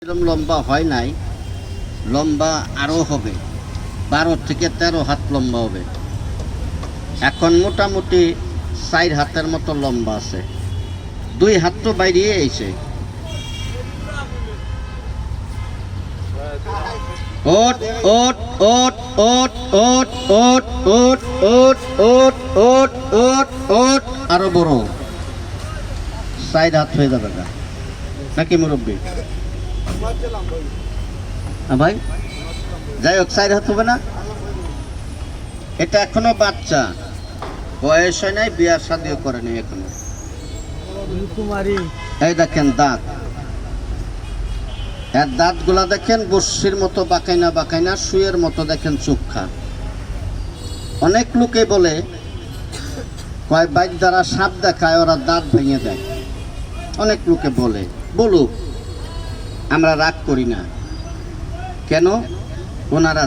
এরকম লম্বা হয় নাই, লম্বা আরও হবে, 12 থেকে 13 হাত লম্বা হবে। এখন মোটামুটি 4 হাতের মতো লম্বা আছে, 2 হাত তো বাইরে এসে। ওট ওট ওট ওট ওট ওট ওট ওট ওট ওট ওট ওট আরো বড় 4 হাত হয়ে যাবে নাকি মুরব্বী? ভাই যাই হোক 4 হাত হবে না। এটা এখনো বাচ্চা, বয়স হয় নাই, বিয়ার শাদিও করেনি এখনো। এই দেখেন দাঁত, এর দাঁতগুলা দেখেন বর্ষির মতো বাঁকাইনা বাঁকাইনা, শুয়ের মতো দেখেন চোখা। অনেক লোকে বলে কয় বাইক দ্বারা সাপ দেখায়, ওরা দাঁত ভেঙে দেয়। অনেক লোকে বলে, বলুক, আমরা রাগ করি না। কেন? ওনারা